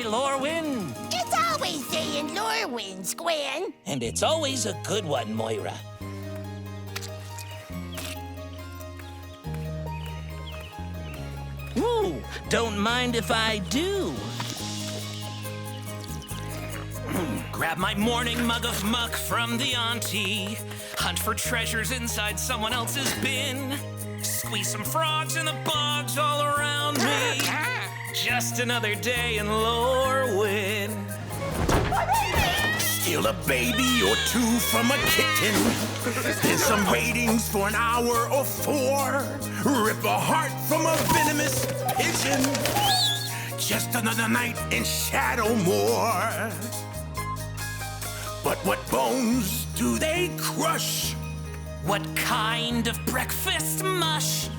day, Lorwyn. It's always day in Lorwyn's, Gwen. And it's always a good one, Moira. Ooh, don't mind if I do. Grab my morning mug of muck from the auntie. Hunt for treasures inside someone else's bin. Squeeze some frogs in the bogs all around me. Just another day in Lorwyn. Steal a baby or two from a kitten. Then some ratings for an hour or 4. Rip a heart from a venomous pigeon. Just another night in Shadowmoor. But what bones do they crush? What kind of breakfast mush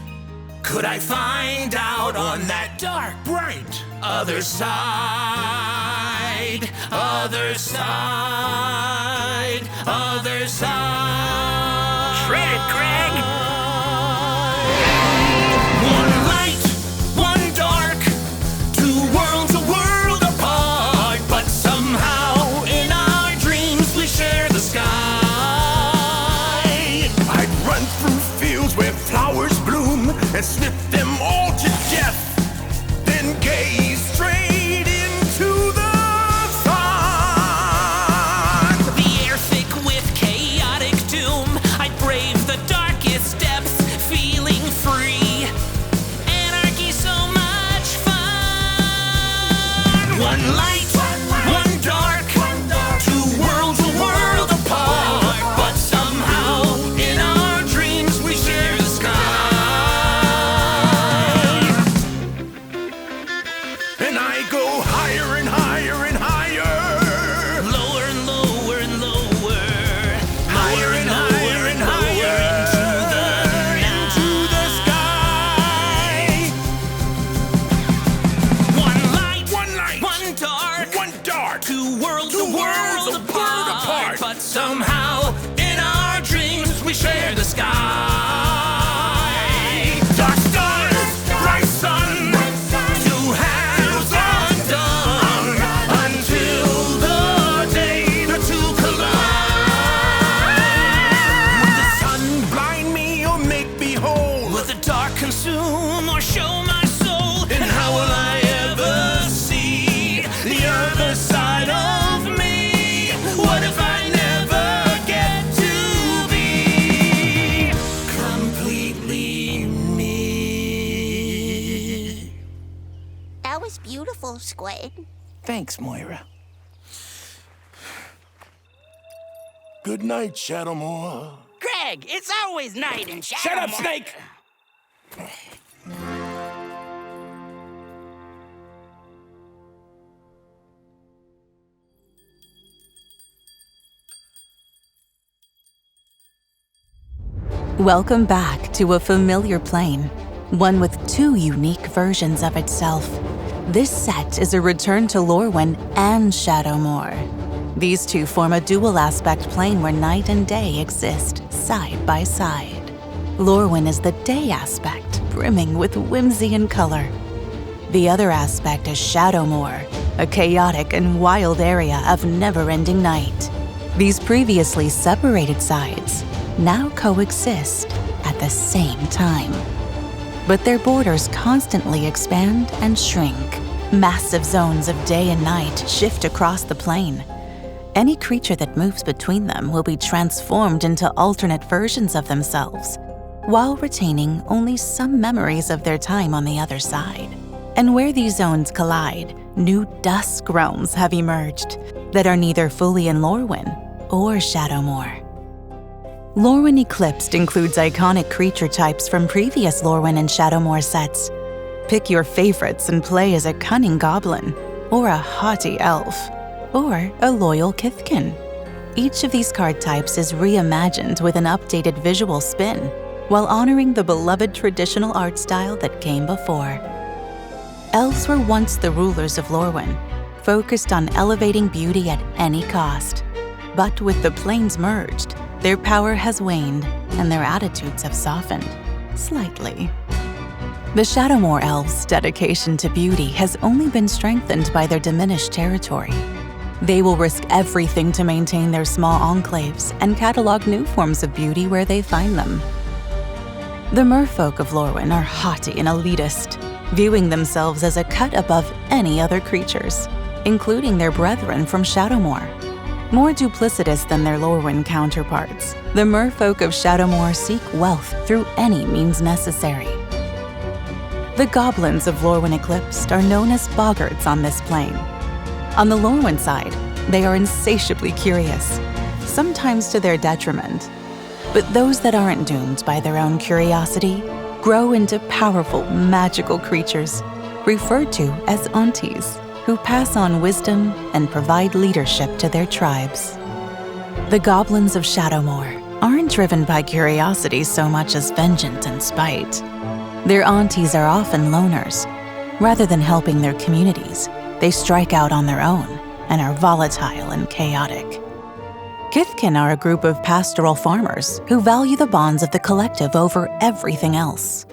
could I find out on that dark, bright other side? Other side, other side. Shred it, Greg. One light, one dark, two worlds a world apart, but somehow in our dreams we share the sky. I'd run through fields where flowers bloom and snip them all to death, then gaze straight into the sun. The air thick with chaotic doom, I'd brave the darkest depths, feeling free. Anarchy, so much fun. One light, one dark, two worlds a world apart, but somehow in our dreams we share the sky. And I go higher and higher and higher. Lower and lower and lower. Higher and higher and higher into the sky. One light, one dark, two worlds a world apart, but somehow in our dreams we share the sky. Dark stars, bright sun, two halves undone, until the day the two collide. Would the sun blind me or make me whole? Will the dark consume or show my soul? And how will I ever see the other side of me? What if I never get to be completely me? That was beautiful, Squid. Thanks, Moira. Good night, Shadowmoor. Greg, it's always night in Shadowmoor. Shut up, Snake! Welcome back to a familiar plane, one with two unique versions of itself. This set is a return to Lorwyn and Shadowmoor. These two form a dual-aspect plane where night and day exist side by side. Lorwyn is the day aspect, brimming with whimsy and color. The other aspect is Shadowmoor, a chaotic and wild area of never-ending night. These previously separated sides now coexist at the same time. But their borders constantly expand and shrink. Massive zones of day and night shift across the plane. Any creature that moves between them will be transformed into alternate versions of themselves, while retaining only some memories of their time on the other side. And where these zones collide, new dusk realms have emerged that are neither fully in Lorwyn or Shadowmoor. Lorwyn Eclipsed includes iconic creature types from previous Lorwyn and Shadowmoor sets. Pick your favorites and play as a cunning goblin, or a haughty elf, or a loyal kithkin. Each of these card types is reimagined with an updated visual spin, while honoring the beloved traditional art style that came before. Elves were once the rulers of Lorwyn, focused on elevating beauty at any cost. But with the planes merged, their power has waned and their attitudes have softened, slightly. The Shadowmoor elves' dedication to beauty has only been strengthened by their diminished territory. They will risk everything to maintain their small enclaves and catalog new forms of beauty where they find them. The merfolk of Lorwyn are haughty and elitist, viewing themselves as a cut above any other creatures, including their brethren from Shadowmoor. More duplicitous than their Lorwyn counterparts, the merfolk of Shadowmoor seek wealth through any means necessary. The goblins of Lorwyn Eclipsed are known as boggarts on this plane. On the Lorwyn side, they are insatiably curious, sometimes to their detriment. But those that aren't doomed by their own curiosity grow into powerful, magical creatures, referred to as aunties, who pass on wisdom and provide leadership to their tribes. The goblins of Shadowmoor aren't driven by curiosity so much as vengeance and spite. Their aunties are often loners. Rather than helping their communities, they strike out on their own and are volatile and chaotic. Kithkin are a group of pastoral farmers who value the bonds of the collective over everything else.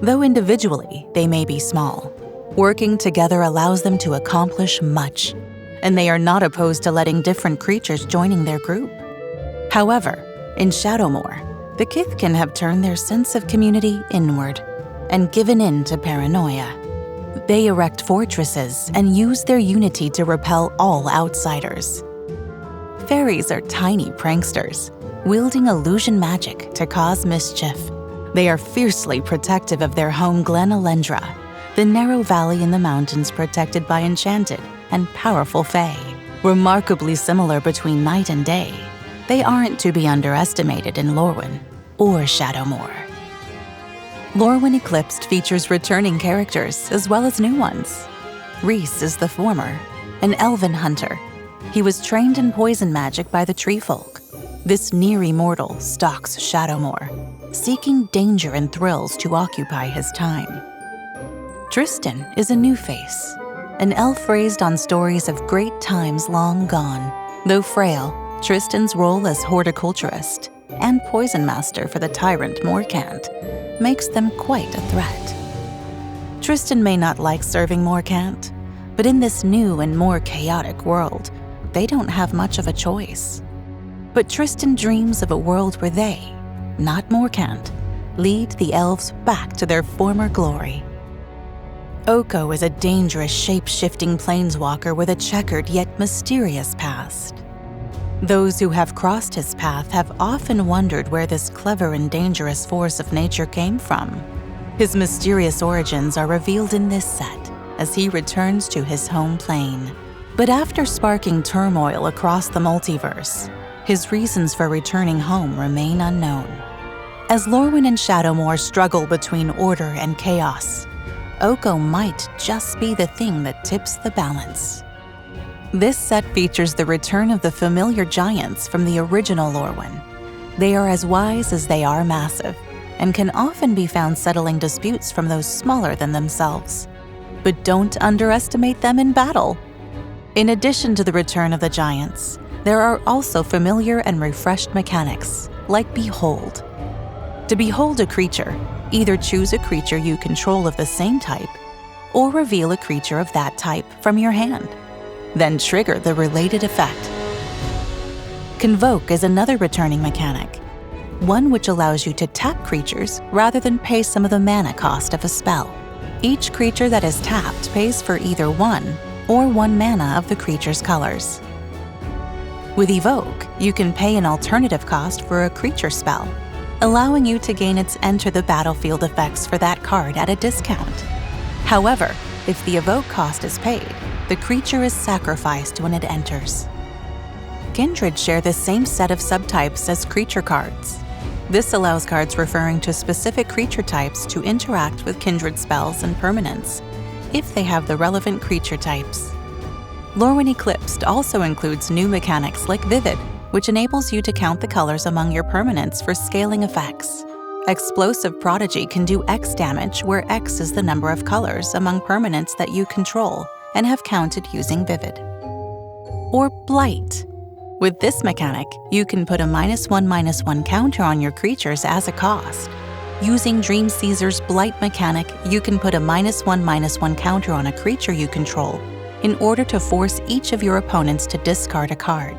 Though individually they may be small, working together allows them to accomplish much, and they are not opposed to letting different creatures joining their group. However, in Shadowmoor, the Kithkin have turned their sense of community inward and given in to paranoia. They erect fortresses and use their unity to repel all outsiders. Fairies are tiny pranksters, wielding illusion magic to cause mischief. They are fiercely protective of their home Glen Elendra, the narrow valley in the mountains protected by enchanted and powerful fae. Remarkably similar between night and day, they aren't to be underestimated in Lorwyn or Shadowmoor. Lorwyn Eclipsed features returning characters as well as new ones. Raisa is the former, an elven hunter. He was trained in poison magic by the tree folk. This near-immortal stalks Shadowmoor, seeking danger and thrills to occupy his time. Tristan is a new face, an elf raised on stories of great times long gone. Though frail, Tristan's role as horticulturist and poison master for the tyrant Morkant makes them quite a threat. Tristan may not like serving Morkant, but in this new and more chaotic world, they don't have much of a choice. But Tristan dreams of a world where they, not Morkant, lead the elves back to their former glory. Oko is a dangerous, shape-shifting planeswalker with a checkered yet mysterious past. Those who have crossed his path have often wondered where this clever and dangerous force of nature came from. His mysterious origins are revealed in this set as he returns to his home plane. But after sparking turmoil across the multiverse, his reasons for returning home remain unknown. As Lorwyn and Shadowmoor struggle between order and chaos, Oko might just be the thing that tips the balance. This set features the return of the familiar giants from the original Lorwyn. They are as wise as they are massive, and can often be found settling disputes from those smaller than themselves. But don't underestimate them in battle. In addition to the return of the giants, there are also familiar and refreshed mechanics, like Behold. To behold a creature, either choose a creature you control of the same type, or reveal a creature of that type from your hand. Then trigger the related effect. Convoke is another returning mechanic, one which allows you to tap creatures rather than pay some of the mana cost of a spell. Each creature that is tapped pays for either 1 or 1 mana of the creature's colors. With Evoke, you can pay an alternative cost for a creature spell, allowing you to gain its enter the battlefield effects for that card at a discount. However, if the Evoke cost is paid, the creature is sacrificed when it enters. Kindred share the same set of subtypes as creature cards. This allows cards referring to specific creature types to interact with kindred spells and permanents, if they have the relevant creature types. Lorwyn Eclipsed also includes new mechanics like Vivid, which enables you to count the colors among your permanents for scaling effects. Explosive Prodigy can do X damage, where X is the number of colors among permanents that you control and have counted using Vivid. Or Blight. With this mechanic, you can put a -1/-1 counter on your creatures as a cost. Using Dream Caesar's Blight mechanic, you can put a -1/-1 counter on a creature you control in order to force each of your opponents to discard a card.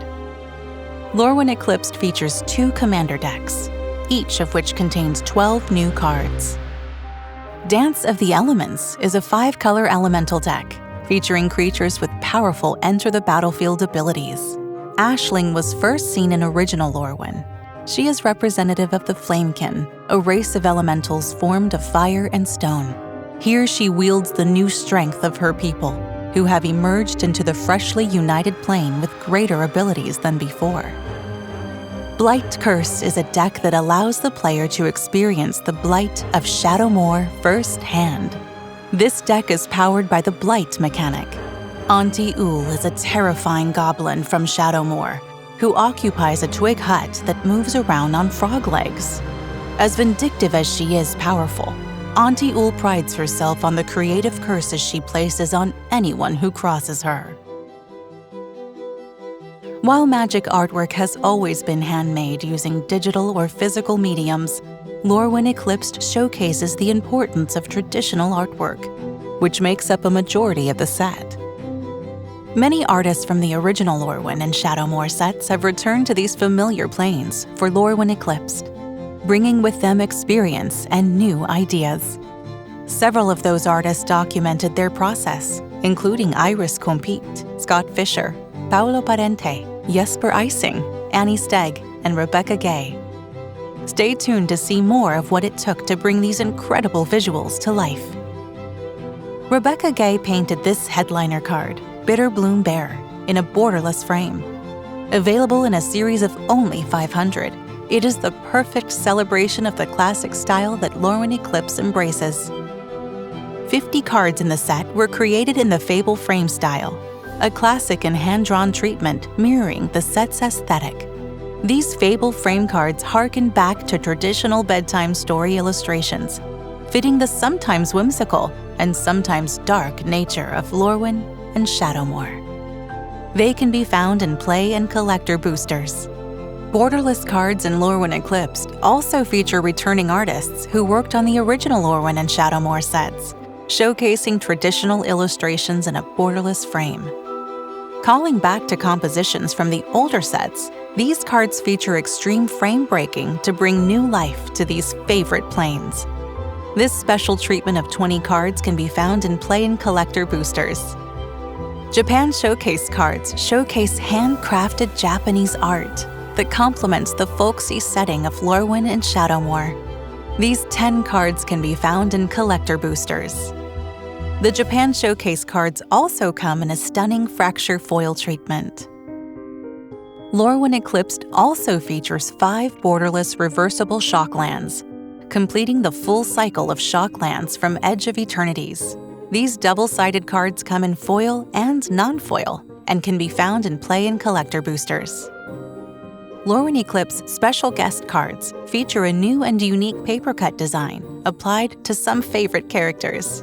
Lorwyn Eclipsed features 2 commander decks, each of which contains 12 new cards. Dance of the Elements is a 5-color elemental deck featuring creatures with powerful enter-the-battlefield abilities. Ashling was first seen in original Lorwyn. She is representative of the flamekin, a race of elementals formed of fire and stone. Here she wields the new strength of her people, who have emerged into the freshly united plane with greater abilities than before. Blight Curse is a deck that allows the player to experience the blight of Shadowmoor firsthand. This deck is powered by the Blight mechanic. Auntie Ool is a terrifying goblin from Shadowmoor, who occupies a twig hut that moves around on frog legs. As vindictive as she is powerful, Auntie Ool prides herself on the creative curses she places on anyone who crosses her. While magic artwork has always been handmade using digital or physical mediums, Lorwyn Eclipsed showcases the importance of traditional artwork, which makes up a majority of the set. Many artists from the original Lorwyn and Shadowmoor sets have returned to these familiar planes for Lorwyn Eclipsed, bringing with them experience and new ideas. Several of those artists documented their process, including Iris Compete, Scott Fisher, Paolo Parente, Jesper Ising, Annie Stegg, and Rebecca Gay. Stay tuned to see more of what it took to bring these incredible visuals to life. Rebecca Gay painted this headliner card, Bitter Bloom Bear, in a borderless frame. Available in a series of only 500, it is the perfect celebration of the classic style that Lorwyn Eclipse embraces. 50 cards in the set were created in the Fable frame style, a classic and hand-drawn treatment mirroring the set's aesthetic. These Fable frame cards harken back to traditional bedtime story illustrations, fitting the sometimes whimsical and sometimes dark nature of Lorwyn and Shadowmoor. They can be found in play and collector boosters. Borderless cards in Lorwyn Eclipsed also feature returning artists who worked on the original Lorwyn and Shadowmoor sets, showcasing traditional illustrations in a borderless frame. Calling back to compositions from the older sets, these cards feature extreme frame breaking to bring new life to these favorite planes. This special treatment of 20 cards can be found in play and collector boosters. Japan Showcase cards showcase handcrafted Japanese art that complements the folksy setting of Lorwyn and Shadowmoor. These 10 cards can be found in collector boosters. The Japan Showcase cards also come in a stunning fracture foil treatment. Lorwyn Eclipsed also features 5 borderless reversible shocklands, completing the full cycle of shocklands from Edge of Eternities. These double-sided cards come in foil and non-foil and can be found in play and collector boosters. Lorwyn Eclipse special guest cards feature a new and unique paper cut design applied to some favorite characters.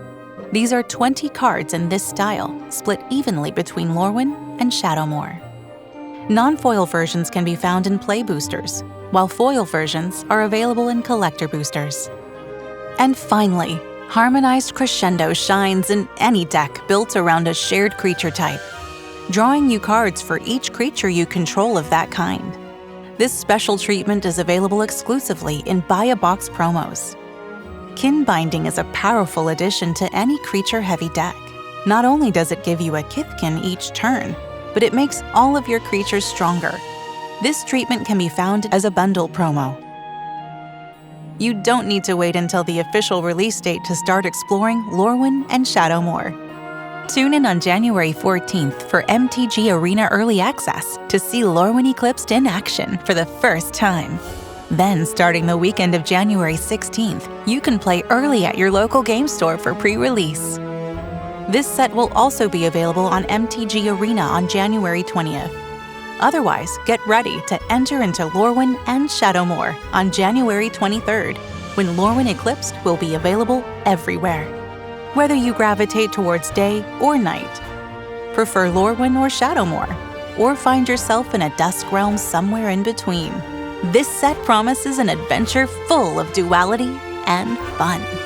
These are 20 cards in this style, split evenly between Lorwyn and Shadowmoor. Non-foil versions can be found in play boosters, while foil versions are available in collector boosters. And finally, Harmonized Crescendo shines in any deck built around a shared creature type, drawing you cards for each creature you control of that kind. This special treatment is available exclusively in buy-a-box promos. Kin Binding is a powerful addition to any creature-heavy deck. Not only does it give you a kithkin each turn, but it makes all of your creatures stronger. This treatment can be found as a bundle promo. You don't need to wait until the official release date to start exploring Lorwyn and Shadowmoor. Tune in on January 14th for MTG Arena Early Access to see Lorwyn Eclipsed in action for the first time. Then, starting the weekend of January 16th, you can play early at your local game store for pre-release. This set will also be available on MTG Arena on January 20th. Otherwise, get ready to enter into Lorwyn and Shadowmoor on January 23rd, when Lorwyn Eclipsed will be available everywhere. Whether you gravitate towards day or night, prefer Lorwyn or Shadowmoor, or find yourself in a dusk realm somewhere in between, this set promises an adventure full of duality and fun.